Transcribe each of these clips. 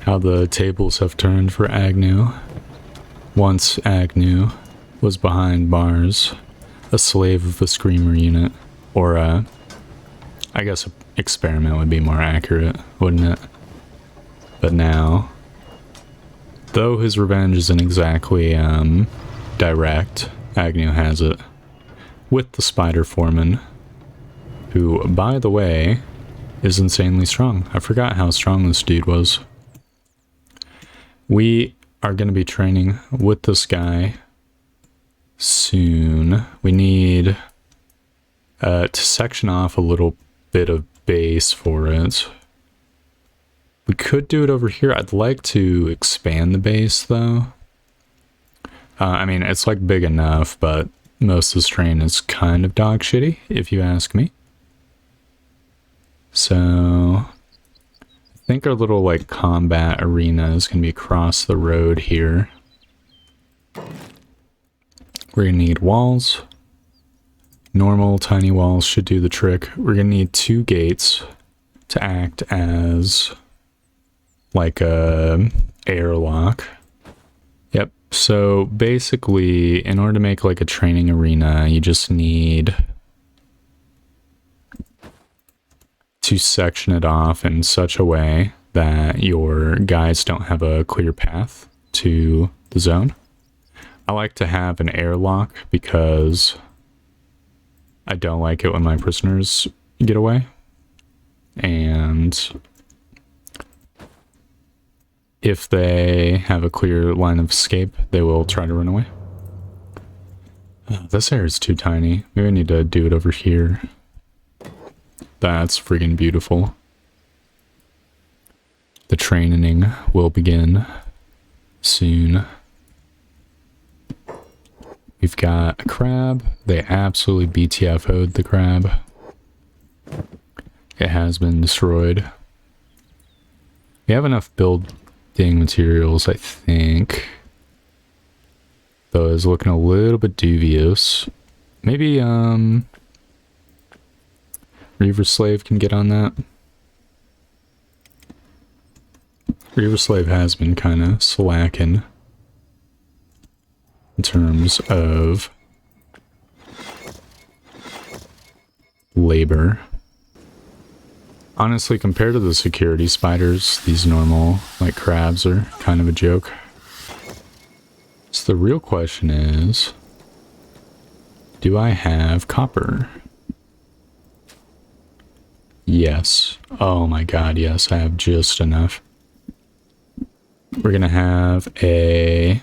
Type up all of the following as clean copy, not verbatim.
How the tables have turned for Agnew. Once Agnew was behind bars, a slave of the Screamer unit, or I guess experiment would be more accurate, wouldn't it? But now, though his revenge isn't exactly direct, Agnew has it with the Spider Foreman, who, by the way, is insanely strong. I forgot how strong this dude was. We are going to be training with this guy soon. We need to section off a little bit of base for it. We could do it over here. I'd like to expand the base though. I mean, it's like big enough, but most of this terrain is kind of dog shitty, if you ask me. So I think our little like combat arena is going to be across the road here. We're going to need walls. Normal tiny walls should do the trick. We're going to need 2 gates to act as like a airlock. Yep. So basically, in order to make like a training arena, you just need to section it off in such a way that your guys don't have a clear path to the zone. I like to have an airlock because I don't like it when my prisoners get away. And if they have a clear line of escape, they will try to run away. This area is too tiny. Maybe I need to do it over here. That's freaking beautiful. The training will begin soon. We've got a crab. They absolutely BTFO'd the crab. It has been destroyed. We have enough building materials, I think. Though it's looking a little bit dubious. Maybe, Reaver Slave can get on that. Reaver Slave has been kind of slacking in terms of labor. Honestly, compared to the security spiders, these normal, like, crabs are kind of a joke. So the real question is, do I have copper? Yes. Oh my god, yes, I have just enough. We're gonna have a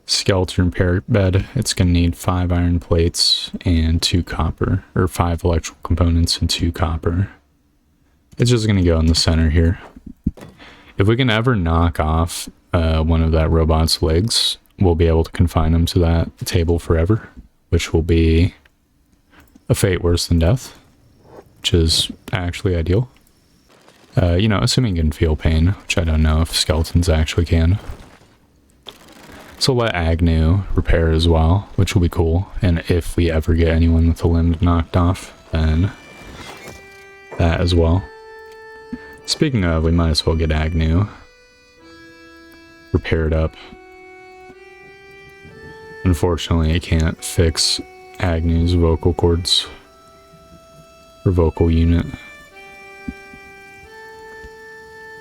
skeleton repair bed. It's gonna need 5 iron plates and 2 copper, or 5 electrical components and 2 copper. It's just gonna go in the center here. If we can ever knock off one of that robot's legs, we'll be able to confine him to that table forever, which will be a fate worse than death, which is actually ideal. You know, assuming you can feel pain, which I don't know if skeletons actually can. So let Agnew repair as well, which will be cool. And if we ever get anyone with a limb knocked off, then that as well. Speaking of, we might as well get Agnew repaired up. Unfortunately, I can't fix Agnew's vocal cords or vocal unit.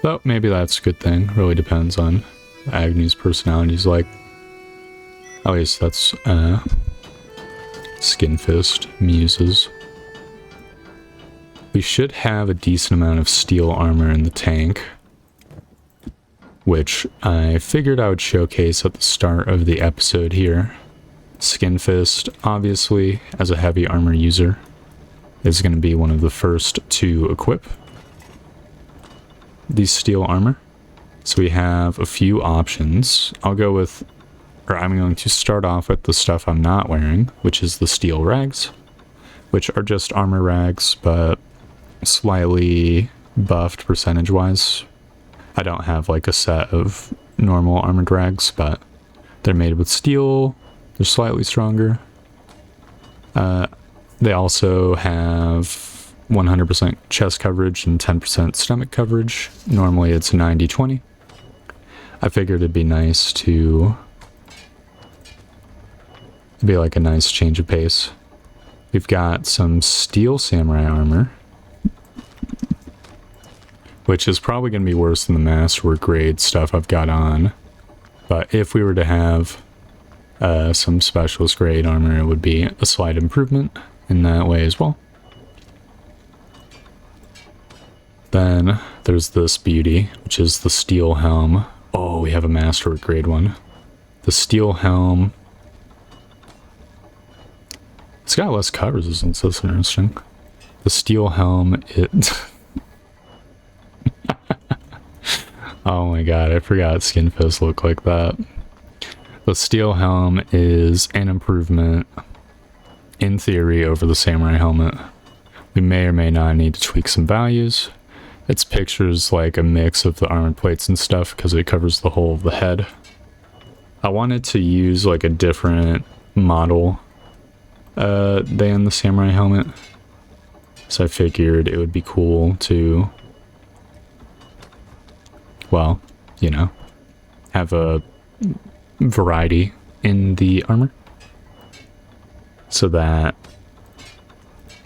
Though maybe that's a good thing. Really depends on Agnew's personality's like. At least that's Skinfist muses. We should have a decent amount of steel armor in the tank, which I figured I would showcase at the start of the episode here. Skinfist, obviously, as a heavy armor user, is going to be one of the first to equip these steel armor. So we have a few options. I'm going to start off with the stuff I'm not wearing, which is the steel rags, which are just armor rags, but slightly buffed percentage-wise. I don't have like a set of normal armored rags, but they're made with steel. They're slightly stronger. They also have 100% chest coverage and 10% stomach coverage. Normally it's 90-20. I figured it'd be nice to be like a nice change of pace. We've got some steel samurai armor, which is probably going to be worse than the masterwork grade stuff I've got on. But if we were to have some specialist grade armor, it would be a slight improvement in that way as well. Then there's this beauty, which is the steel helm. Oh, we have a masterwork grade one. The steel helm. It's got less cover resistance, that's interesting. The steel helm, it... Oh my god, I forgot Skin Fist look like that. The steel helm is an improvement, in theory, over the samurai helmet. We may or may not need to tweak some values. Its picture's like a mix of the armored plates and stuff because it covers the whole of the head. I wanted to use like a different model than the samurai helmet, so I figured it would be cool to, well, you know, have a variety in the armor so that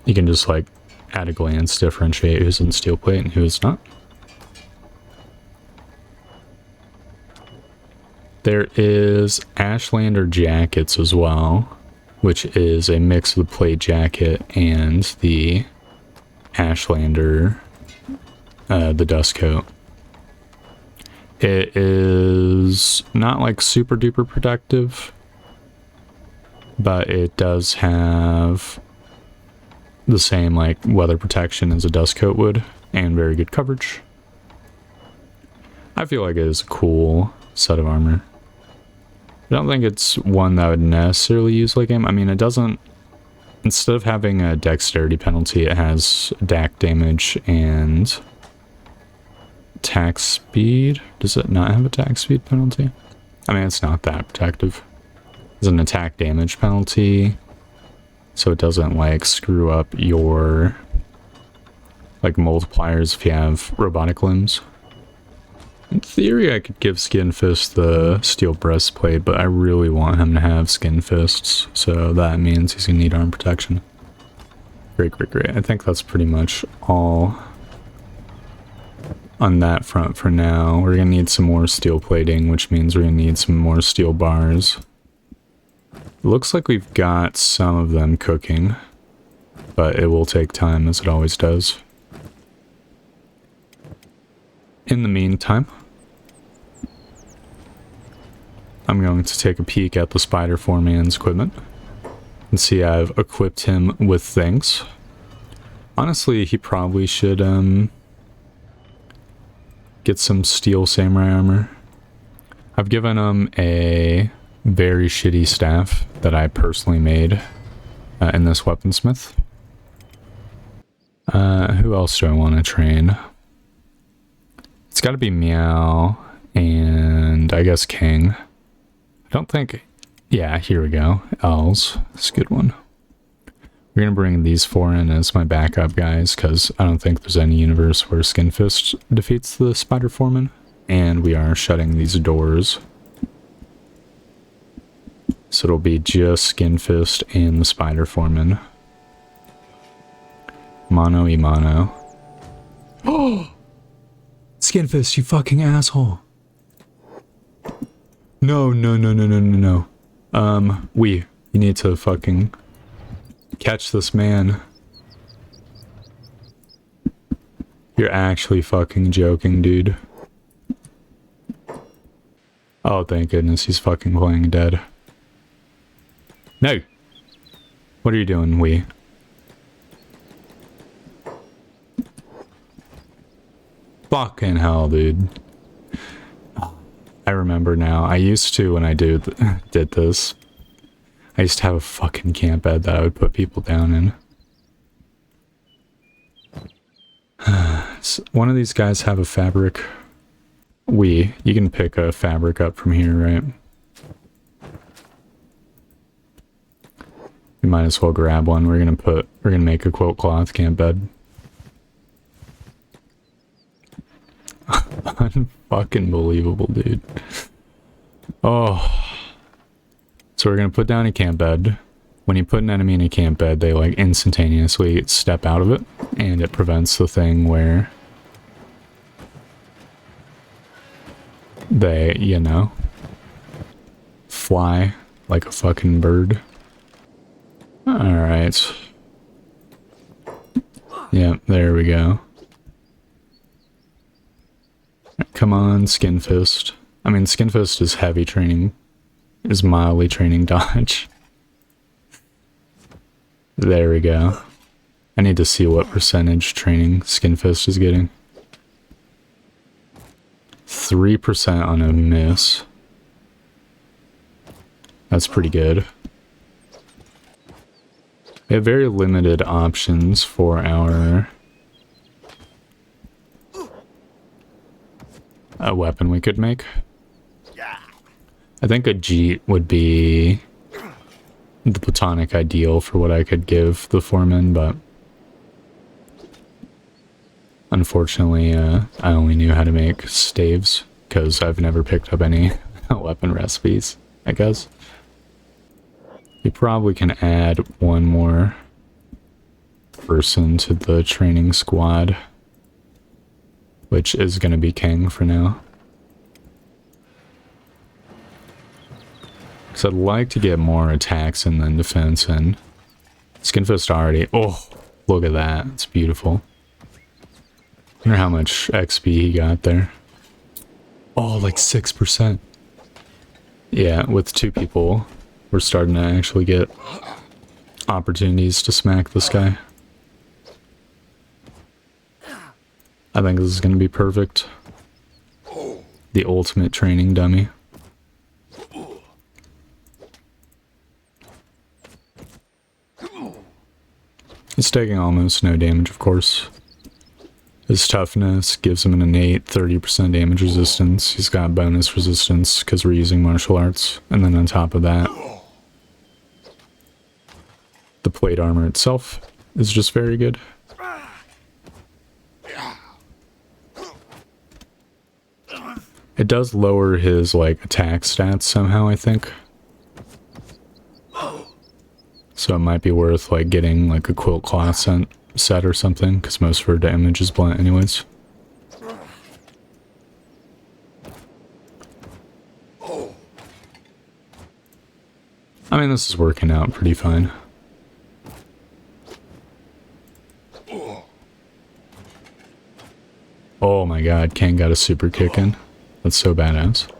you can just like at a glance differentiate who's in steel plate and who's not. There is Ashlander jackets as well, which is a mix of the plate jacket and the Ashlander, the dust coat. It is not like super duper protective, but it does have the same like weather protection as a dust coat would and very good coverage. I feel like it is a cool set of armor. I don't think it's one that I would necessarily use late game. I mean, it doesn't, instead of having a dexterity penalty, it has DAC damage and attack speed. Does it not have a attack speed penalty? I mean, it's not that protective. There's an attack damage penalty, so it doesn't like screw up your like multipliers if you have robotic limbs. In theory, I could give Skin Fist the steel breastplate, but I really want him to have Skin Fists, so that means he's gonna need arm protection. Great, great, great. I think that's pretty much all on that front for now. We're gonna need some more steel plating, which means we're gonna need some more steel bars. Looks like we've got some of them cooking, but it will take time, as it always does. In the meantime, I'm going to take a peek at the Spider Foreman's equipment and see I've equipped him with things. Honestly, he probably should get some steel samurai armor. I've given him a very shitty staff that I personally made in this weaponsmith. Who else do I want to train? It's got to be Meow and I guess King. I don't think... Yeah, here we go. Els. That's a good one. We're going to bring these four in as my backup guys because I don't think there's any universe where Skin Fist defeats the Spider Foreman. And we are shutting these doors. So it'll be just Skin Fist and the Spider Foreman. Mono y mono. Oh! Skin Fist, you fucking asshole. No. You need to fucking catch this man. You're actually fucking joking, dude. Oh, thank goodness he's fucking playing dead. No! What are you doing, Wii? Fucking hell, dude. I remember now. I used to, when I did this, I used to have a fucking camp bed that I would put people down in. One of these guys have a fabric. You can pick a fabric up from here, right? We might as well grab one. We're gonna make a quilt cloth camp bed. Unfucking believable, dude. Oh. So we're gonna put down a camp bed. When you put an enemy in a camp bed, they like instantaneously step out of it, and it prevents the thing where they, you know, fly like a fucking bird. Alright. Yep, there we go. Come on, Skin Fist. I mean, Skin Fist is heavy training, is mildly training dodge. There we go. I need to see what percentage training Skin Fist is getting. 3% on a miss. That's pretty good. We have very limited options for our a weapon we could make. I think a Jeet would be the platonic ideal for what I could give the Foreman, but unfortunately I only knew how to make staves because I've never picked up any weapon recipes, I guess. You probably can add one more person to the training squad, which is going to be King for now. So I'd like to get more attacks and then defense in. Skinfist already. Oh, look at that. It's beautiful. I wonder how much XP he got there. Oh, like 6%. Yeah, with 2 people, we're starting to actually get opportunities to smack this guy. I think this is going to be perfect. The ultimate training dummy. He's taking almost no damage, of course. His toughness gives him an innate 30% damage resistance. He's got bonus resistance because we're using martial arts. And then on top of that, the plate armor itself is just very good. It does lower his, like, attack stats somehow, I think. So it might be worth, like, getting, like, a quilt cloth set or something, because most of her damage is blunt anyways. I mean, this is working out pretty fine. Oh my god, Ken got a super kick in. That's so badass.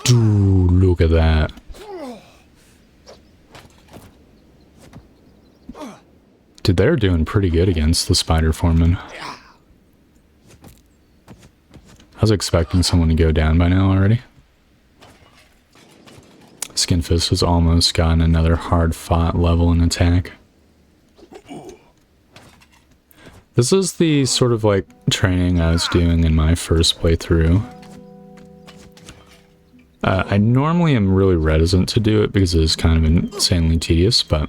Dude, look at that. Dude, they're doing pretty good against the Spider Foreman. I was expecting someone to go down by now already. Skinfist has almost gotten another hard-fought level in attack. This is the sort of like training I was doing in my first playthrough. I normally am really reticent to do it because it is kind of insanely tedious, but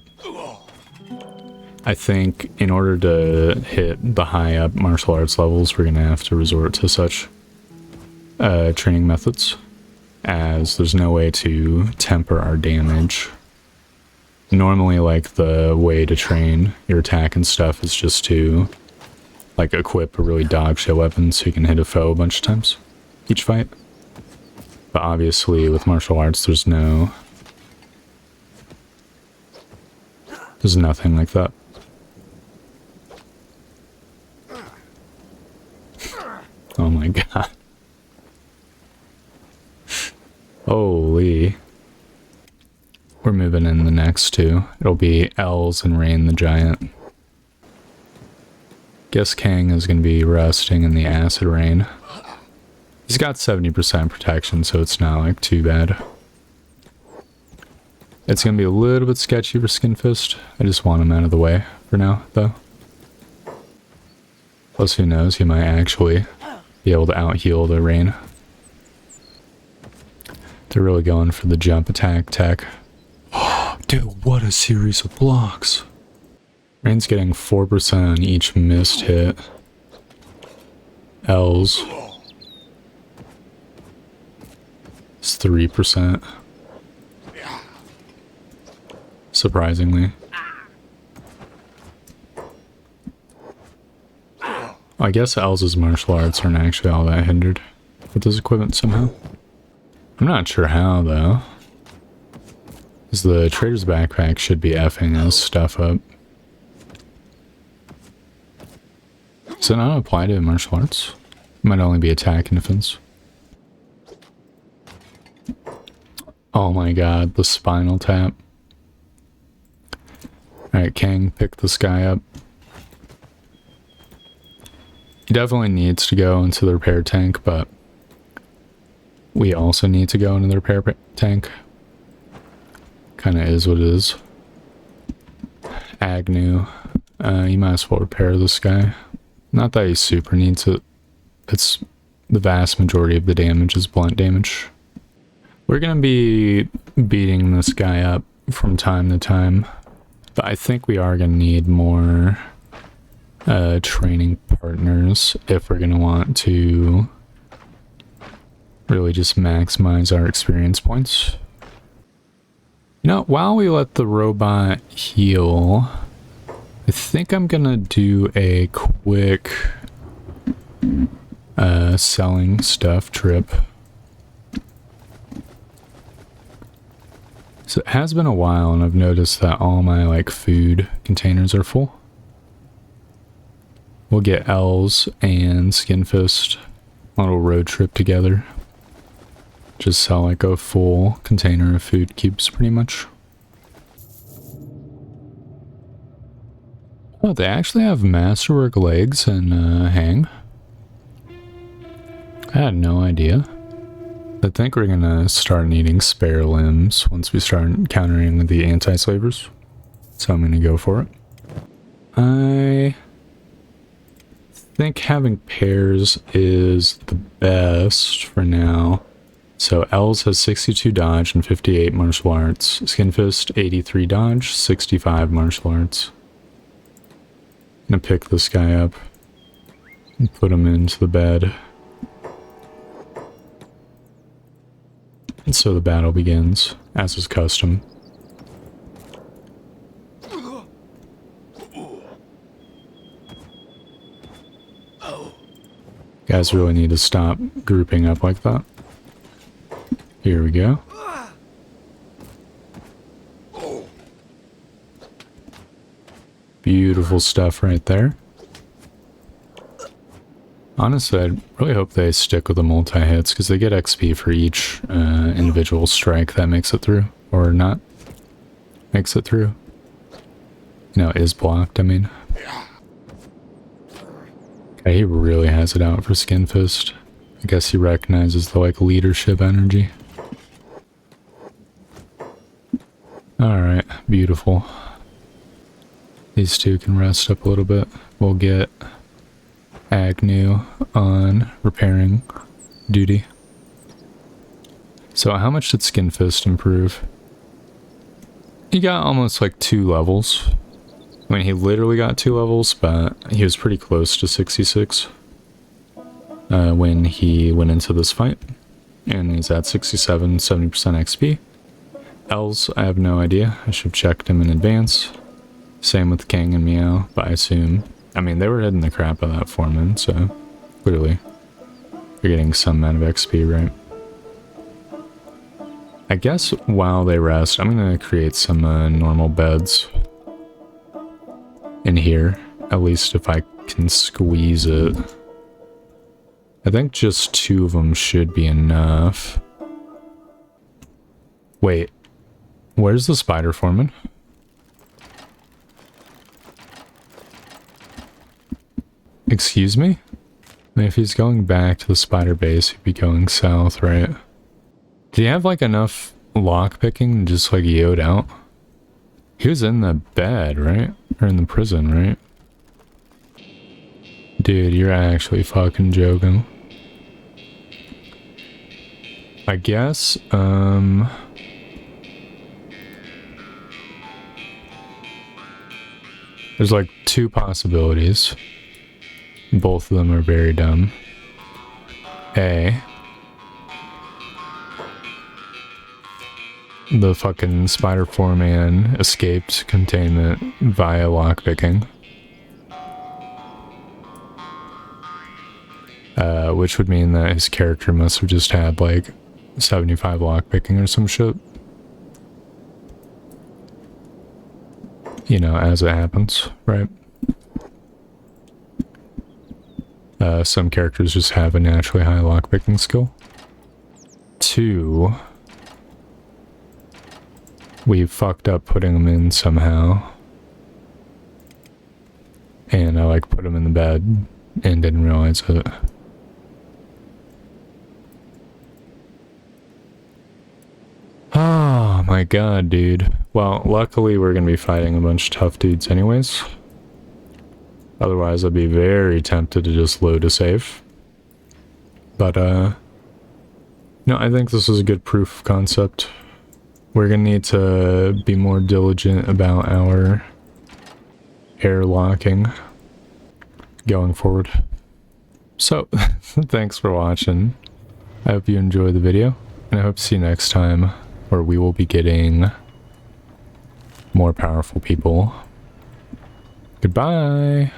I think in order to hit the high up martial arts levels, we're going to have to resort to such training methods, as there's no way to temper our damage. Normally, like, the way to train your attack and stuff is just to, like, equip a really dog shit weapon so you can hit a foe a bunch of times each fight. But obviously, with martial arts, there's nothing like that. Oh my god. Holy. We're moving in the next two. It'll be Els and Rain the Giant. Guess Kang is going to be resting in the Acid Rain. He's got 70% protection, so it's not like too bad. It's going to be a little bit sketchy for Skinfist. I just want him out of the way for now, though. Plus, who knows, he might actually be able to out-heal the Rain. They're really going for the jump attack tech. Dude, what a series of blocks. Rain's getting 4% on each missed hit. L's. It's 3%. Surprisingly. I guess L's martial arts aren't actually all that hindered with this equipment somehow. I'm not sure how though. Because the trader's backpack should be effing this stuff up. Does it not apply to martial arts? It might only be attack and defense. Oh my god, the spinal tap. Alright, Kang, pick this guy up. He definitely needs to go into the repair tank, but we also need to go into the repair tank. Kinda is what it is. Agnew. You might as well repair this guy. Not that he super needs it. It's the vast majority of the damage is blunt damage. We're gonna be beating this guy up from time to time, but I think we are gonna need more training partners if we're gonna want to really just maximize our experience points. You know, while we let the robot heal, I think I'm gonna do a quick selling stuff trip. So it has been a while and I've noticed that all my like food containers are full. We'll get L's and Skinfist on a little road trip together. Just sell like a full container of food cubes pretty much. Oh, they actually have masterwork legs and hang. I had no idea. I think we're gonna start needing spare limbs once we start encountering the anti-slavers. So I'm gonna go for it. I think having pairs is the best for now. So L's has 62 dodge and 58 martial arts. Skinfist 83 dodge, 65 martial arts. I'm gonna pick this guy up and put him into the bed. And so the battle begins, as is custom. Guys really need to stop grouping up like that. Here we go. Beautiful stuff right there. Honestly, I really hope they stick with the multi-hits, because they get XP for each individual strike that makes it through. Or not makes it through. You know, is blocked, I mean. Okay, he really has it out for Skinfist. I guess he recognizes the, like, leadership energy. Alright, beautiful. These two can rest up a little bit. We'll get Agnew on repairing duty. So how much did Skinfist improve? He got almost like 2 levels. I mean, he literally got 2 levels, but he was pretty close to 66 when he went into this fight. And he's at 67, 70% XP. L's, I have no idea. I should have checked him in advance. Same with King and Meow, but I assume... I mean, they were hitting the crap out of that Foreman, so clearly they're getting some amount of XP, right? I guess while they rest, I'm going to create some normal beds in here, at least if I can squeeze it. I think just 2 of them should be enough. Wait, where's the spider Foreman? Excuse me? I mean, if he's going back to the spider base, he'd be going south, right? Did he have, like, enough lockpicking to just, like, yoed out? He was in the bed, right? Or in the prison, right? Dude, you're actually fucking joking. I guess, There's like two possibilities. Both of them are very dumb. A, the fucking spider foreman escaped containment via lockpicking. Which would mean that his character must have just had like 75 lockpicking or some shit. You know, as it happens, right? Some characters just have a naturally high lockpicking skill. 2, we fucked up putting them in somehow. And I like put them in the bed and didn't realize it. Oh my god, dude. Well, luckily we're gonna be fighting a bunch of tough dudes anyways. Otherwise I'd be very tempted to just load a save. But, no, I think this is a good proof of concept. We're gonna need to be more diligent about our airlocking going forward. So, thanks for watching. I hope you enjoy the video, and I hope to see you next time, where we will be getting more powerful people. Goodbye!